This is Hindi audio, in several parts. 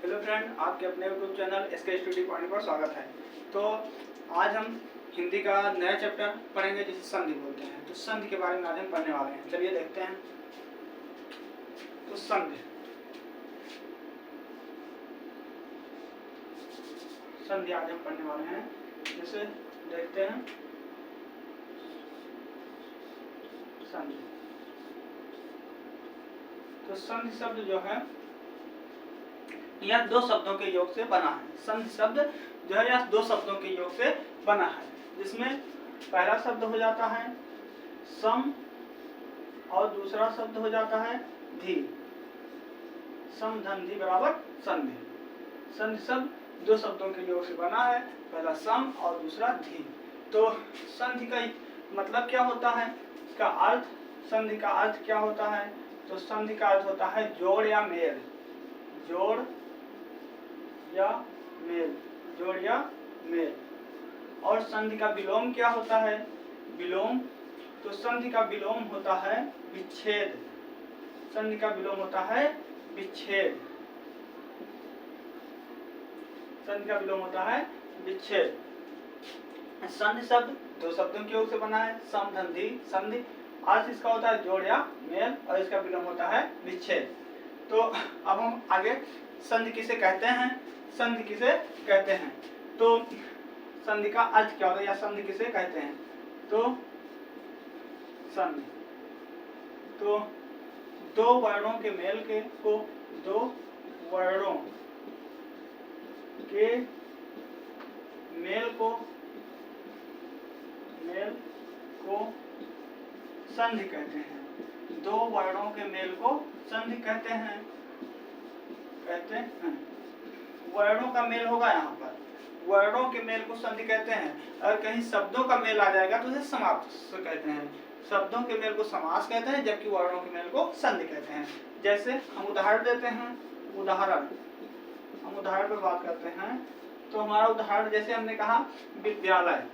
हेलो फ्रेंड, आपके अपने YouTube channel SK study point पर स्वागत है। तो आज हम हिंदी का नया चैप्टर पढ़ेंगे जिसे संधि बोलते हैं। तो संधि के बारे में आज हम पढ़ने वाले हैं। चलिए देखते हैं। तो संधि आज हम पढ़ने वाले हैं, जिसे देखते हैं। संधि तो संधि शब्द जो है यह दो शब्दों के योग से बना है। संधि शब्द जो है यह दो शब्दों के योग से बना है, जिसमें पहला शब्द हो जाता है सम और दूसरा शब्द हो जाता है धी। सम धन धी बराबर संधि। संधि शब्द दो शब्दों के योग से बना है, पहला सम और दूसरा धी। तो संधि का मतलब क्या होता है, इसका अर्थ, संधि का अर्थ क्या होता है? तो संधि का अर्थ होता है जोड़ या मेल। जोड़ या मेल, जोड़ या मेल। और संधि का विलोम क्या होता है? विलोम, तो संधि का विलोम होता है विच्छेद। संधि का विलोम होता है विच्छेद। संधि का विलोम होता है विच्छेद। संधि शब्द दो शब्दों के योग से बना है, सम धन धी। संधि अर्थ इसका होता है जोड़ या मेल और इसका विलोम होता है विच्छेद। तो अब हम आगे संधि किसे कहते हैं, संधि किसे कहते हैं, तो संधि का अर्थ क्या होता है या संधि किसे कहते हैं? तो संधि तो दो वर्णों के मेल के को दो वर्णों के मेल को संधि कहते हैं। दो वर्णों के मेल को संधि कहते हैं। वर्णों का मेल होगा, यहाँ पर वर्णों के मेल को संधि कहते हैं। अगर कहीं शब्दों का मेल आ जाएगा तो उसे समास कहते हैं। शब्दों के मेल को समास कहते हैं, जबकि वर्णों के मेल को संधि कहते हैं। जैसे हम उदाहरण देते हैं, हम उदाहरण पर बात करते हैं। तो हमारा उदाहरण, जैसे हमने कहा विद्यालय,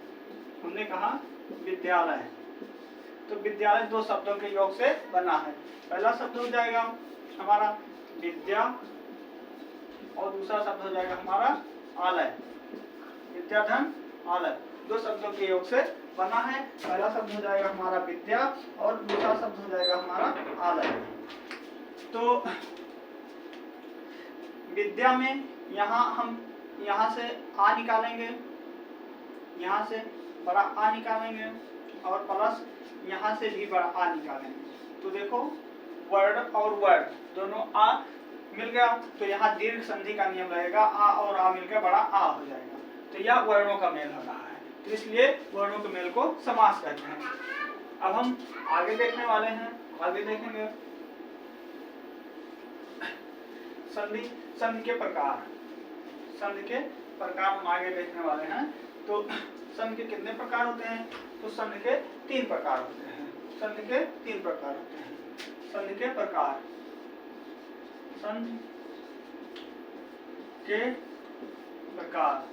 तो विद्यालय दो शब्दों के योग से बना है। पहला शब्द हो जाएगा हमारा विद्या और दूसरा शब्द हो जाएगा हमारा आलय। विद्याधन आलय दो शब्दों के योग से बना है। पहला शब्द हो जाएगा हमारा विद्या और दूसरा शब्द हो जाएगा हमारा आलय। तो विद्या में हम यहाँ से आ निकालेंगे, यहाँ से बड़ा आ निकालेंगे और प्लस यहाँ से भी बड़ा आ निकालेंगे। तो देखो वर्ड और वर्ड दोनों आ मिल गया, तो यहाँ दीर्घ संधि का नियम रहेगा। आ और आ मिलकर बड़ा आ हो जाएगा। तो यह वर्णों का मेल हो रहा है, तो इसलिए वर्णों के मेल को समास कहते हैं। अब हम आगे देखने वाले हैं, आगे देखेंगे संधि के प्रकार। संधि के प्रकार हम आगे देखने वाले हैं। तो संधि के कितने प्रकार होते हैं? तो संधि के तीन प्रकार होते हैं। संधि के तीन प्रकार होते हैं। संधि के प्रकार, संधि के प्रकार,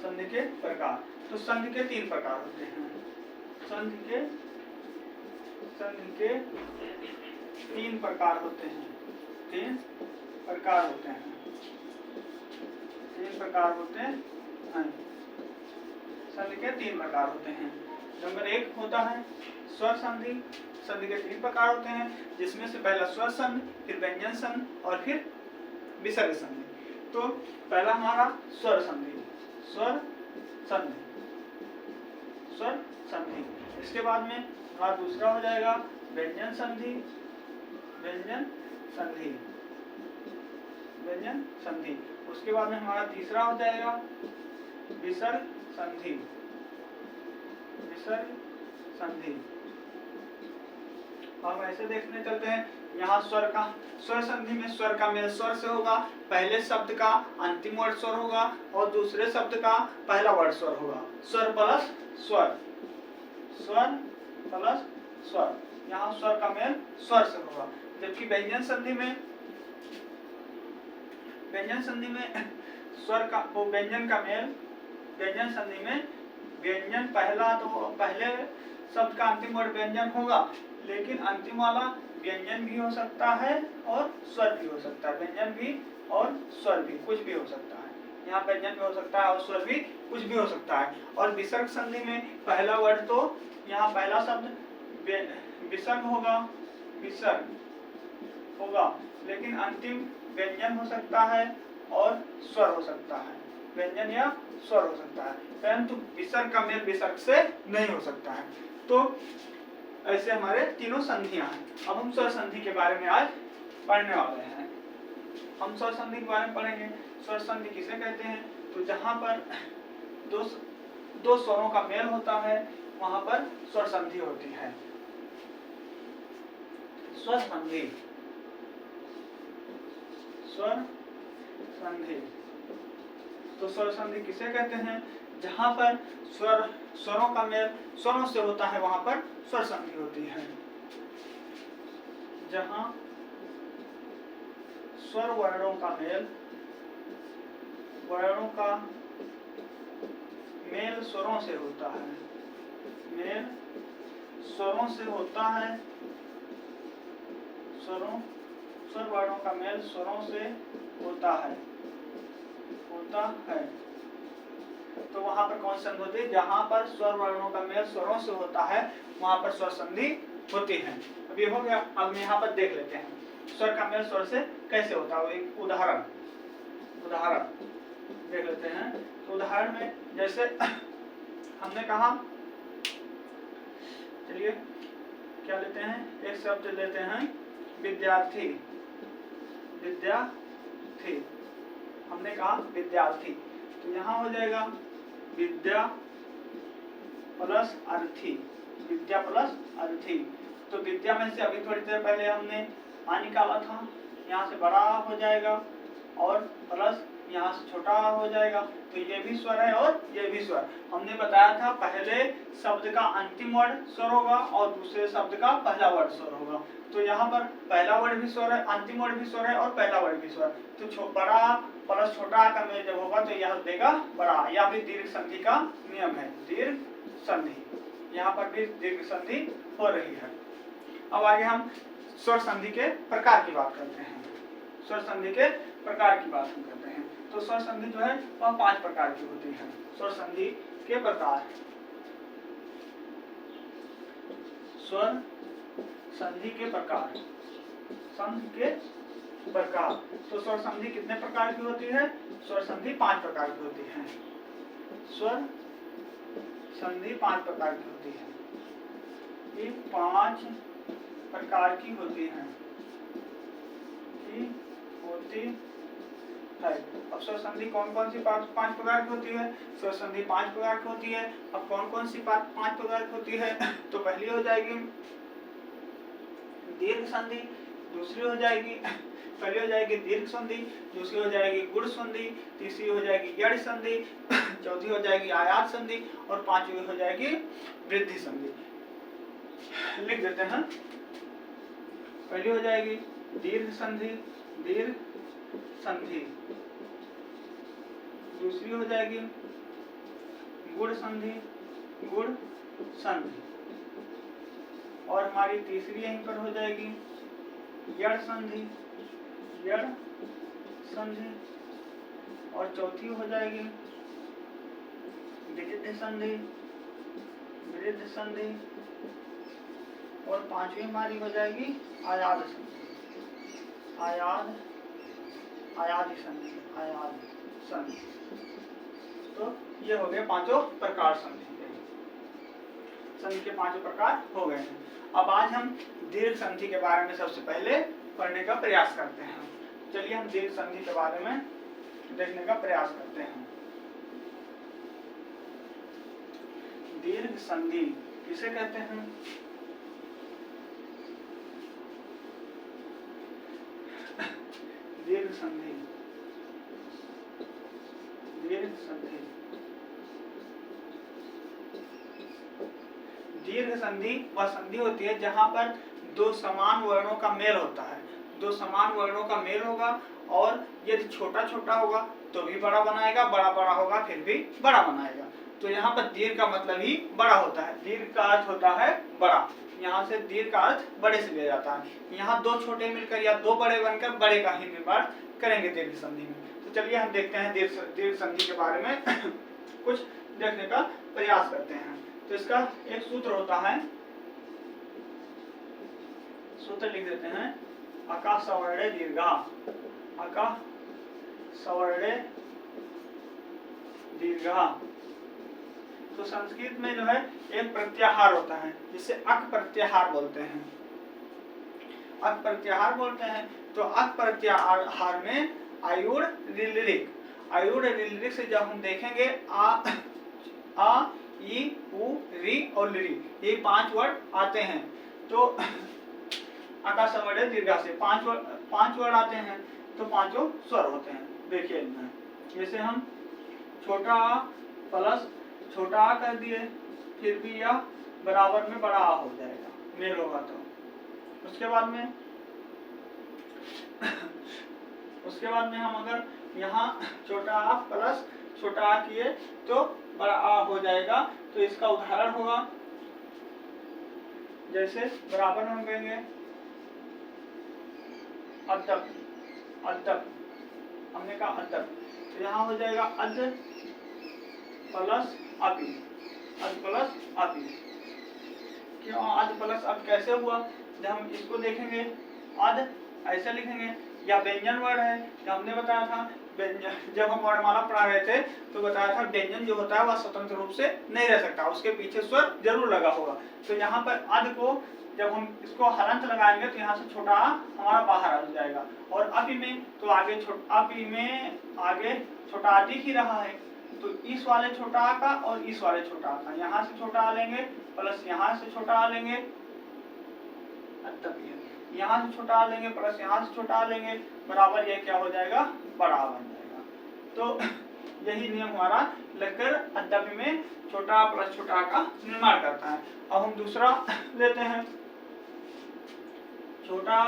संधि के प्रकार। तो संधि के तीन प्रकार होते हैं। संधि के तीन प्रकार होते हैं। तीन प्रकार होते हैं। संधि के तीन प्रकार होते हैं। नंबर एक होता है स्वर संधि। संधि के तीन प्रकार होते हैं, जिसमें से पहला स्वर संधि, फिर व्यंजन संधि और फिर विसर्ग संधि। तो पहला हमारा स्वर संधि। इसके बाद में हमारा दूसरा हो जाएगा व्यंजन संधि। उसके बाद में हमारा तीसरा हो जाएगा विसर्ग संधि। अब ऐसे देखने चलते हैं। यहाँ स्वर संधि में स्वर का मेल स्वर से होगा। पहले शब्द का अंतिम वर्ड स्वर होगा और दूसरे शब्द का पहला वर्ड स्वर होगा। स्वर प्लस स्वर, यहाँ स्वर का मेल स्वर से होगा। जबकि व्यंजन संधि में स्वर का व्यंजन का मेल, व्यंजन संधि में व्यंजन पहले शब्द का अंतिम वर्ड व्यंजन होगा, लेकिन अंतिम वाला व्यंजन भी हो सकता है और स्वर भी हो सकता है। व्यंजन भी और स्वर भी, कुछ भी हो सकता है। यहाँ व्यंजन भी हो सकता है और स्वर भी कुछ भी हो सकता है। और विसर्ग संधि में पहला वर्ड तो यहाँ पहला शब्द विसर्ग होगा, विसर्ग होगा, लेकिन अंतिम व्यंजन हो सकता है और स्वर हो सकता है, व्यंजन या स्वर हो सकता है, परंतु विसर्ग का मेल विसर्ग से नहीं हो सकता है। तो ऐसे हमारे तीनों संधियां हैं। अब हम स्वर संधि के बारे में आज पढ़ने वाले हैं। हम स्वर संधि के बारे में पढ़ेंगे। स्वर संधि किसे कहते हैं? तो जहां पर दो स्वरों का मेल होता है वहां पर स्वर संधि होती है। स्वर संधि, स्वर संधि, तो स्वर संधि किसे कहते हैं? जहां पर स्वरों का मेल स्वरों से होता है वहां पर स्वर संधि होती है। जहां स्वर वर्णों का मेल स्वरों से होता है, मेल स्वरों से होता है, स्वर वर्णों का मेल स्वरों से होता है, तो वहां पर कौन सी संधि होती है? जहां पर स्वर वर्णों का मेल स्वरों से होता है वहां पर स्वर संधि होती है। अब ये हो गया। अब यहाँ पर देख लेते हैं स्वर का मेल स्वर से कैसे होता है। एक उदाहरण देख लेते हैं। तो उदाहरण में जैसे हमने कहा, चलिए क्या लेते हैं, एक शब्द लेते हैं विद्यार्थी, हमने कहा विद्यार्थी, तो यहाँ हो जाएगा विद्या प्लस अर्थी, विद्या प्लस अर्थी। तो विद्या में से अभी थोड़ी देर पहले हमने आ निकाला था, यहाँ से बड़ा हो जाएगा और प्लस यहाँ से छोटा हो जाएगा, तो ये भी स्वर है और ये भी स्वर। हमने बताया था पहले शब्द का अंतिम वर्ड स्वर होगा और दूसरे शब्द का पहला वर्ड स्वर होगा। तो यहाँ पर पहला वर्ड भी स्वर है, अंतिम वर्ड भी स्वर है और पहला वर्ड भी स्वर। तो बड़ा प्लस छोटा का मेल जब होगा तो यह देगा बड़ा, या भी दीर्घ संधि का नियम है, दीर्घ संधि। यहाँ पर भी दीर्घ संधि हो रही है। अब आगे हम स्वर संधि के प्रकार की बात करते हैं। स्वर संधि के प्रकार की बात हम करते हैं। तो स्वर संधि जो है वह 5 प्रकार की होती है। स्वर संधि के प्रकार, स्वर संधि के प्रकार, तो स्वर संधि कितने प्रकार की होती है? स्वर संधि 5 प्रकार की होती है। स्वर संधि 5 प्रकार की होती है। ये 5 प्रकार की होती है, अब स्वर संधि कौन कौन सी 5 प्रकार की होती है? स्वर संधि 5 प्रकार की होती है। अब कौन कौन सी 5 प्रकार की होती है? तो पहली हो जाएगी दीर्घ संधि, दूसरी हो जाएगी पहली हो जाएगी दीर्घ संधि, दूसरी हो जाएगी गुण संधि, तीसरी हो जाएगी यड़ संधि, चौथी हो जाएगी आयात संधि और पांचवी हो जाएगी वृद्धि संधि। लिख देते हैं। पहली हो जाएगी दीर्घ संधि, दूसरी हो जाएगी गुण संधि, और हमारी तीसरी यहीं पर हो जाएगी यड़ संधि, और चौथी हो जाएगी वृद्धि संधि, और पांचवी हमारी हो जाएगी आयाद संधि। तो ये हो गए 5 प्रकार संधि के 5 प्रकार हो गए हैं। अब आज हम दीर्घ संधि के बारे में सबसे पहले पढ़ने का प्रयास करते हैं। चलिए हम दीर्घ संधि के बारे में देखने का प्रयास करते हैं। दीर्घ संधि किसे कहते हैं? दीर्घ संधि वह संधि होती है जहां पर 2 समान वर्णों का मेल होता है। 2 समान वर्णों का मेल होगा और यदि छोटा छोटा होगा तो भी बड़ा बनाएगा, बड़ा बड़ा होगा फिर भी बड़ा बनाएगा। तो यहाँ पर दीर्घ का मतलब ही बड़ा होता है। दीर्घ का अर्थ होता है बड़ा, यहाँ से दीर्घ का अर्थ बड़े से लिया जाता है। यहाँ दो छोटे मिलकर या दो बड़े बनकर बड़े का ही निर्माण करेंगे दीर्घ संधि में। तो चलिए हम देखते हैं दीर्घ संधि के बारे में कुछ देखने का प्रयास करते हैं। तो इसका एक सूत्र होता है, सूत्र लिख देते हैं, अका सवर्णे दीर्घा, अका सवर्णे दीर्घा। तो संस्कृत में जो है एक प्रत्याहार होता है जिसे अक प्रत्याहार बोलते हैं, अक प्रत्याहार बोलते हैं। तो अक प्रत्याहार में आयुर रिलरिक, आयुर रिलरिक से जब हम देखेंगे आ ई उ री और लिरी, ये 5 वर्ड आते हैं। तो अका सवर्णे दीर्घा से 5 वर्ड आते हैं, तो 5 स्वर होते हैं। देखिए इनमें जैसे हम छोटा आ प्लस छोटा आ कर दिए, फिर भी यह बराबर में बड़ा आ हो जाएगा, मेल होगा। तो उसके बाद में हम अगर यहाँ छोटा आ प्लस छोटा आ किए तो बड़ा आ हो जाएगा। तो इसका उदाहरण होगा, जैसे बराबर में हम कहेंगे अद्यप, अद्यप हमने कहा अद्यप, तो यहाँ हो जाएगा अद प्लस अपि, अद प्लस अपि। क्यों अद प्लस अब कैसे हुआ? जब हम इसको देखेंगे अद ऐसे लिखेंगे, या व्यंजन वर्ड है। जब हमने बताया था व्यंजन, जब हम वर्णमाला पढ़ा रहे थे तो बताया था व्यंजन जो होता है वह स्वतंत्र रूप से नहीं रह सकता, उसके पीछे स्वर जरूर लगा होगा। तो यहाँ पर अद को जब हम इसको हलंत लगाएंगे तो यहाँ से छोटा आ हमारा बाहर आ जाएगा, और अपि में तो आगे अपि में आगे छोटा आ दिख ही रहा है। तो इस वाले छोटा आ का और इस वाले छोटा आ का, यहाँ से छोटा आ लेंगे प्लस यहाँ से छोटा आ लेंगे, यहाँ से छोटा आ लेंगे प्लस यहाँ से छोटा आ लेंगे, बराबर ये क्या हो जाएगा? बड़ा बन जाएगा। तो यही नियम हमारा लगकर अद्यपि में छोटा प्लस छोटा का निर्माण करता है। अब हम दूसरा लेते हैं, छोटा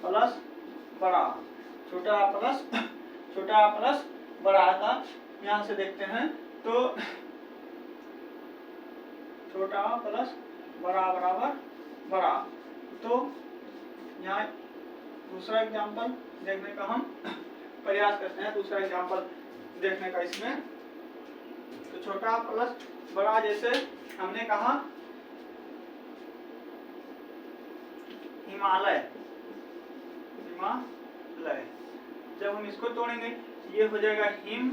प्लस बड़ा, छोटा प्लस बड़ा का यहाँ से देखते हैं तो छोटा प्लस बड़ा बराबर बड़ा। तो यहाँ दूसरा एग्जाम्पल देखने का हम प्रयास करते हैं, दूसरा एग्जाम्पल देखने का इसमें। तो छोटा प्लस बड़ा, जैसे हमने कहा हिमालय, हिमालय, जब हम इसको तोड़ेंगे ये हो जाएगा हिम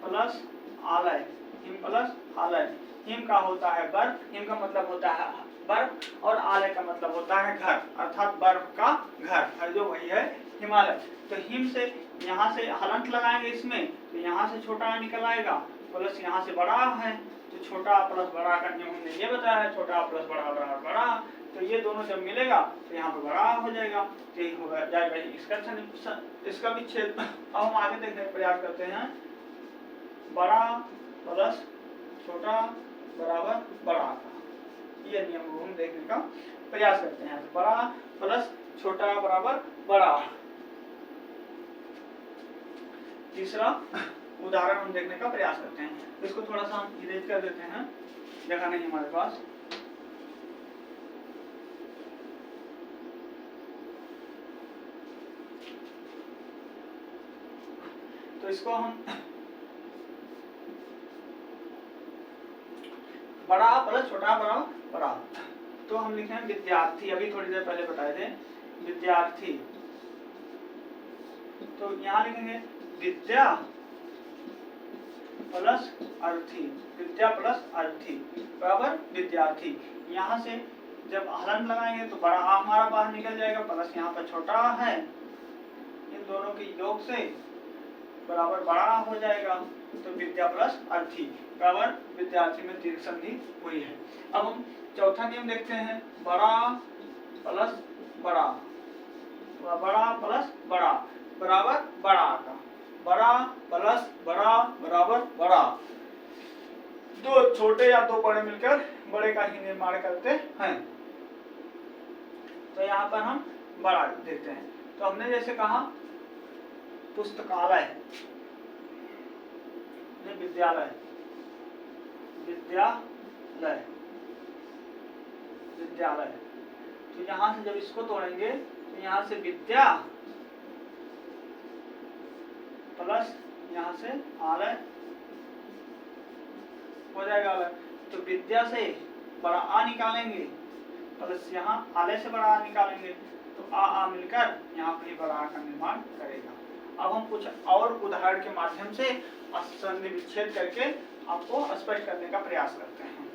प्लस आलय, हिम प्लस आलय। हिम का होता है बर्फ, हिम का मतलब होता है बर्फ, और आलय का मतलब होता है घर, अर्थात बर्फ का घर, जो वही है हिमालय। तो हिम से यहाँ से हलंत लगाएंगे इसमें, तो यहाँ से छोटा निकल आएगा, प्लस यहाँ से बड़ा है, तो छोटा प्लस बड़ा का नियम हमने ये बताया है, छोटा प्लस बड़ा बराबर बड़ा। तो ये दोनों जब मिलेगा तो यहाँ पर बड़ा हो जाएगा, तो यही हो जाएगा इसका भी छेद। अब हम आगे देखने का प्रयास करते हैं, बड़ा प्लस छोटा बराबर बड़ा का, ये नियम को हम देखने का प्रयास करते हैं। तो बड़ा प्लस छोटा बराबर बड़ा। तीसरा उदाहरण हम देखने का प्रयास करते हैं, इसको थोड़ा सा हम इरेज कर देते हैं, जगह नहीं हमारे पास। तो इसको हम बड़ा प्लस छोटा बड़ा बड़ा, तो हम लिखे हैं विद्यार्थी, अभी थोड़ी देर पहले बताए थे विद्यार्थी। तो यहाँ लिखेंगे विद्या प्लस अर्थी, विद्या प्लस अर्थी बराबर विद्यार्थी। यहाँ से जब हलंत लगाएंगे तो बड़ा आ हमारा बाहर निकल जाएगा, प्लस यहाँ पर छोटा है, इन दोनों के योग से बराबर बड़ा हो जाएगा। तो विद्या प्लस अर्थी बराबर विद्यार्थी में दीर्घ संधि हुई है। अब हम चौथा नियम देखते हैं, बड़ा प्लस बड़ा, बड़ा प्लस बड़ा बराबर बड़ा का, बड़ा प्लस बड़ा बराबर बड़ा। दो छोटे या दो बड़े मिलकर बड़े का ही निर्माण करते हैं। तो यहाँ पर हम बड़ा देखते हैं। तो हमने जैसे कहा पुस्तकालय, विद्यालय, विद्यालय, विद्यालय। तो यहाँ से जब इसको तोड़ेंगे तो यहाँ से विद्या प्लस यहाँ से आलय हो जाएगा आलय। तो विद्या से बड़ा आ निकालेंगे प्लस यहाँ आलय से बड़ा आ निकालेंगे तो आ मिलकर यहाँ पर बड़ा आ का निर्माण करेगा। अब हम कुछ और उदाहरण के माध्यम से संधि विच्छेद करके आपको स्पष्ट करने का प्रयास करते हैं।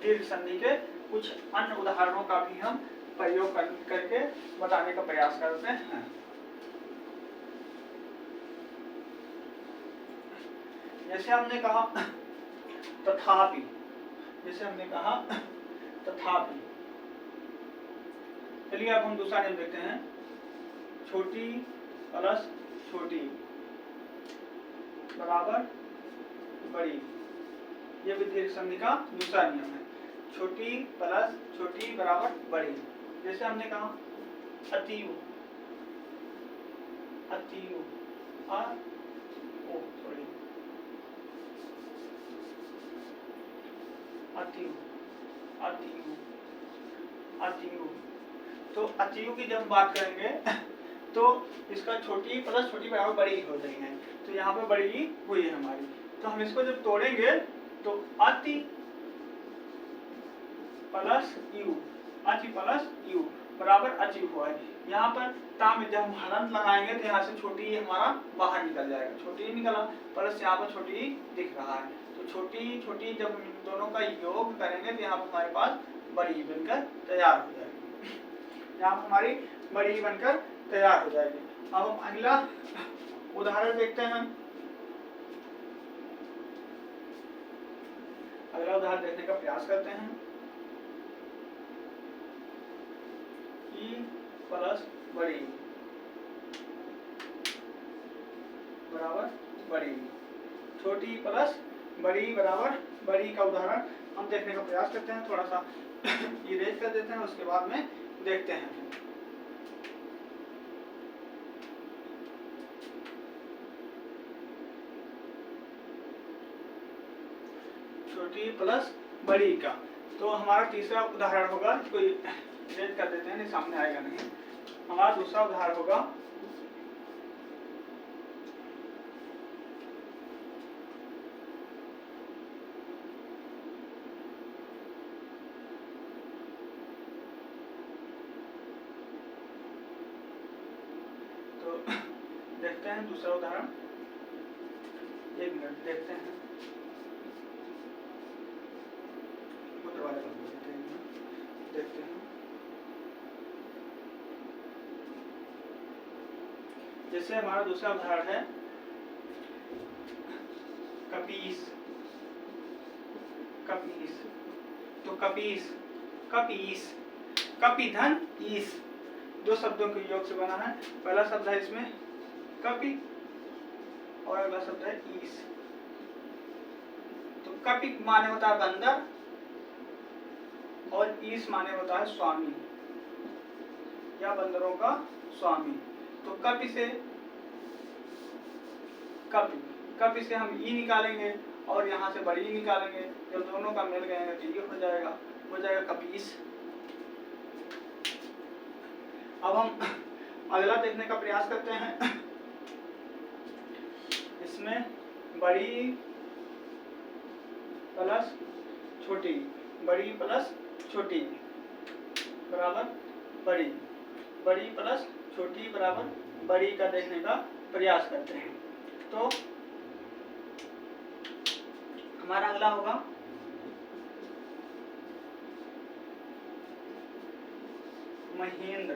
दीर्घ संधि के कुछ अन्य उदाहरणों का भी हम प्रयोग करके बताने का प्रयास करते हैं। जैसे हमने कहा तथापि, जैसे हमने कहा तथापि। चलिए अब हम दूसरा नियम देखते हैं। छोटी प्लस छोटी बराबर बड़ी, ये भी दीर्घ संधि का दूसरा नियम है। छोटी प्लस छोटी बराबर बड़ी। जैसे हमने कहा अतीव, अतीव अतीव, अतीव, अतीव। तो अतीव की जब बात करेंगे तो इसका छोटी प्लस छोटी बराबर बड़ी हो रही है। तो यहाँ पे बड़ी ही हुई है हमारी। तो हम इसको जब तोड़ेंगे तो अति प्लस यू, अति प्लस यू बराबर अचीव हुआ है। यहाँ पर ता में जब हम हलंत लगाएंगे तो यहाँ से छोटी हमारा बाहर निकल जाएगा, छोटी निकला प्लस यहाँ पर छोटी दिख रहा है। तो छोटी छोटी जब हम दोनों का योग करेंगे तो यहाँ पर हमारे पास बड़ी बनकर तैयार हो जाएगी। यहाँ पर हमारी बड़ी बनकर तैयार हो जाएगी। अब हम अगला उदाहरण देखते हैं। अगला उदाहरण देखने का प्रयास करते हैं। ई प्लस बड़ी बराबर बड़ी, छोटी प्लस बड़ी बराबर बड़ी का उदाहरण हम देखने का प्रयास करते हैं। थोड़ा सा इरेज कर देते हैं, उसके बाद में देखते हैं। छोटी प्लस बड़ी का। तो हमारा तीसरा उदाहरण होगा, कोई इरेज कर देते हैं, नहीं सामने आएगा नहीं। हमारा दूसरा उदाहरण होगा देखते हैं दूसरा उदाहरण। एक मिनट देखते हैं। देखते हैं। जैसे हमारा दूसरा उदाहरण है कपीस, कपीस। तो कपीस, कपीस, कपि धन ईस, दो शब्दों के योग से बना है। पहला शब्द है इसमें कपि और अगला शब्द है ईस। तो कपि माने होता है बंदर और ईस माने होता है स्वामी या बंदरों का स्वामी। तो कपि से कपि, कपि से हम ई निकालेंगे और यहाँ से बड़ी निकालेंगे। जब दोनों का मिल गए तो ये हो जाएगा कपीस। अब हम अगला देखने का प्रयास करते हैं। इसमें बड़ी प्लस छोटी, बड़ी प्लस छोटी बराबर बड़ी, बड़ी प्लस छोटी बराबर बड़ी का देखने का प्रयास करते हैं। तो हमारा अगला होगा महेंद्र,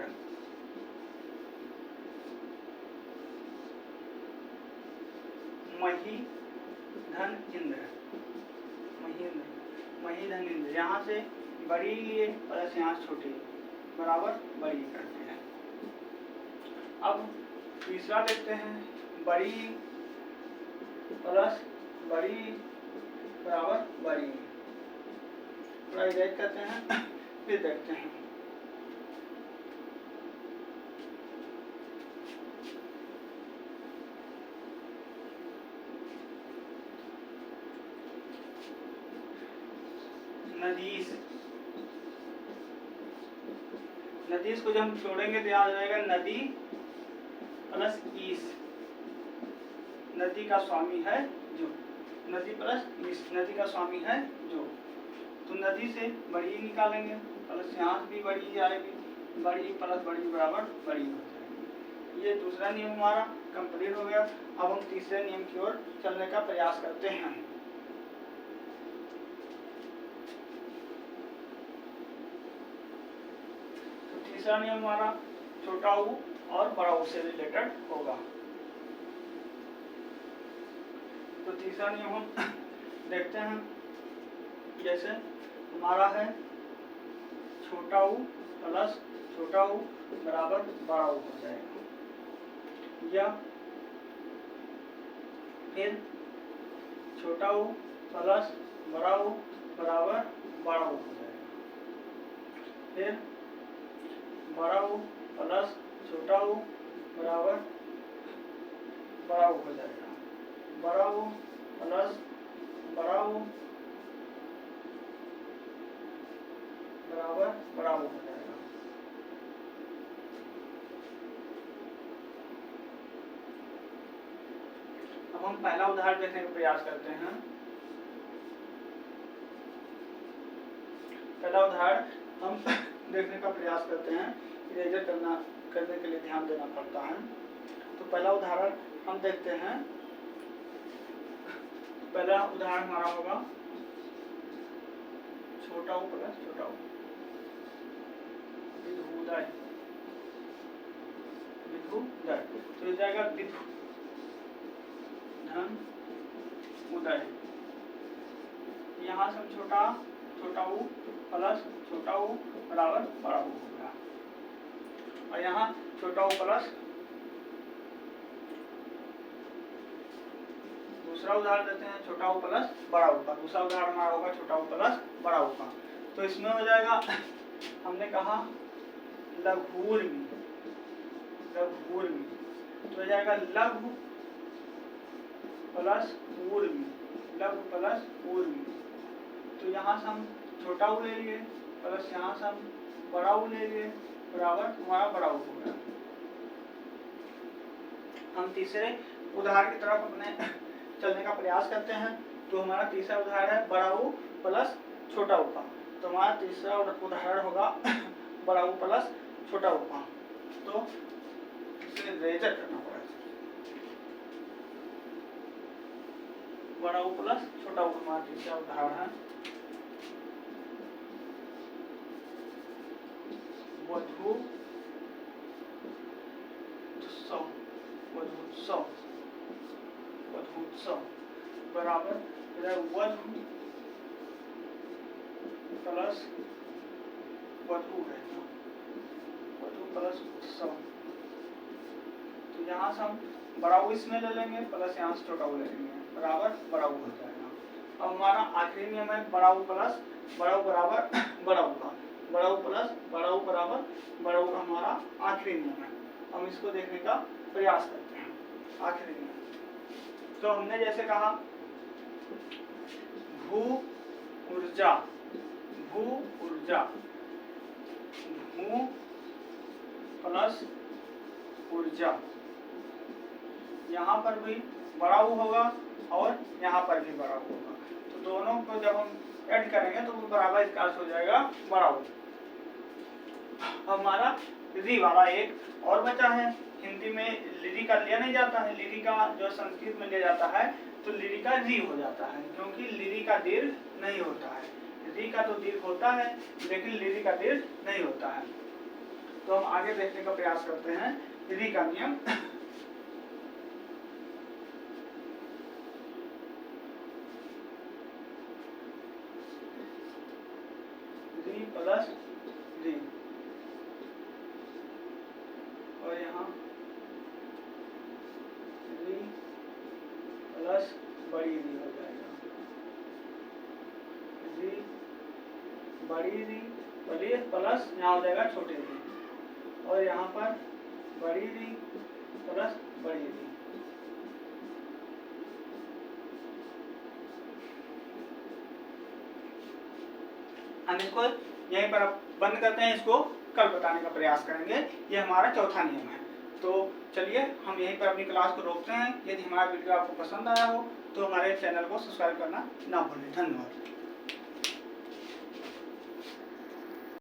मही धन इंद्र, महेंद्र, मही धन इंद्र। यहाँ से बड़ी लिए प्लस यहाँ छोटी बराबर बड़ी करते हैं। अब तीसरा देखते हैं, बड़ी प्लस बड़ी बराबर बड़ी। थोड़ा इरेज करते हैं, फिर देखते हैं। नदीस, नदी इसको जब हम छोड़ेंगे तो यहाँ आ जाएगा नदी प्लस ईस, नदी का स्वामी है जो, नदी प्लस ईस, नदी का स्वामी है जो। तो नदी से बड़ी निकालेंगे, प्लस यहाँ से भी बड़ी आएगी, बड़ी प्लस बड़ी बराबर बड़ी हो जाएगी। ये दूसरा नियम हमारा कंप्लीट हो गया। अब हम तीसरे नियम की ओर चलने का प्रयास करते हैं। तो तीसरा नियम हमारा छोटा u और बड़ा u से रिलेटेड होगा। तो तीसरा नियम हम देखते हैं, जैसे हमारा है छोटा u प्लस छोटा u बराबर बड़ा u हो जाएगा, या फिर छोटा u प्लस बड़ा u बराबर बड़ा u हो जाएगा, फिर बड़ा u प्लस छोटा u बराबर बड़ा u हो जाएगा, बड़ा u प्लस बड़ा u बराबर बड़ा u हो जाएगा। अब हम पहला उदाहरण देखने का प्रयास करते हैं। पहला उदाहरण हम देखने का प्रयास करते हैं, इरेजर करने के लिए ध्यान देना पड़ता है। तो पहला उदाहरण हम देखते हैं। पहला उदाहरण हमारा होगा छोटा u प्लस छोटा u, विधुदय, विधुदय। तो ये जाएगा विधु धन उदय। यहाँ से हम छोटा u प्लस छोटा u बराबर बड़ा u होगा, और यहाँ छोटा u प्लस, दूसरा उदाहरण देते हैं छोटा u प्लस बड़ा u का। दूसरा उदाहरण हमारा होगा छोटा u प्लस बड़ा u का। तो इसमें हो जाएगा, हमने कहा लघूर्मी, लघूर्मी, तो हो जाएगा लघु प्लस ऊर्मी, लघु प्लस ऊर्मी। तो यहाँ से हम छोटा u ले लिए, प्लस यहाँ से हम बड़ा u ले लिए, बराबर हमारा बड़ा u हो गया। हम तीसरे उदाहरण की तरफ अपने चलने का प्रयास करते हैं। तो हमारा तीसरा उदाहरण है बड़ा u प्लस छोटा u का। तो हमारा तीसरा उदाहरण होगा बड़ा u प्लस छोटा u का। तो इसे रेजर करना पड़ेगा, बड़ा u प्लस छोटा u हमारा तीसरा उदाहरण है। वधूसव, वधूसव, वधूसव बराबर वधु प्लस वधु है, वधु प्लस उत्सव। तो यहाँ से हम बड़ा u इसमें ले लेंगे, प्लस यहाँ से छोटा u ले लेंगे, बराबर बड़ा u हो जाएगा। अब हमारा आखिरी नियम है बड़ा u प्लस बड़ा u बराबर बड़ा u का, बड़ा u प्लस बड़ा u बराबर बड़ा u का हमारा आखिरी नियम है। हम इसको देखने का प्रयास करते हैं। आखिरी नियम, तो हमने जैसे कहा भू ऊर्जा, भू ऊर्जा, भू प्लस ऊर्जा, यहाँ पर भी बड़ा u होगा और यहाँ पर भी बड़ा u होगा। तो दोनों को जब हम ऐड करेंगे तो वो बराबर इसका अर्थ हो जाएगा बड़ा u। हमारा री वाला एक और बचा है। हिंदी में लिरी का लिया नहीं जाता है, लिरी का जो संस्कृत में लिया जाता है तो लिरी का री हो जाता है, क्योंकि लिरी का दीर्घ नहीं होता है। री का तो दीर्घ होता है लेकिन लिरी का दीर्घ नहीं होता है। तो हम आगे देखने का प्रयास करते हैं री का नियम। री प्लस री, और यहाँ री प्लस बड़ी री हो जाएगा, री बड़ी री प्लस यहाँ हो जाएगा छोटे री, और यहाँ पर बड़ी री प्लस बड़ी री। हम इसको यहीं पर अब बंद करते हैं, इसको कल बताने का प्रयास करेंगे। ये हमारा चौथा नियम है। तो चलिए हम यहीं पर अपनी क्लास को रोकते हैं। यदि हमारा वीडियो आपको पसंद आया हो तो हमारे चैनल को सब्सक्राइब करना ना भूलें। धन्यवाद।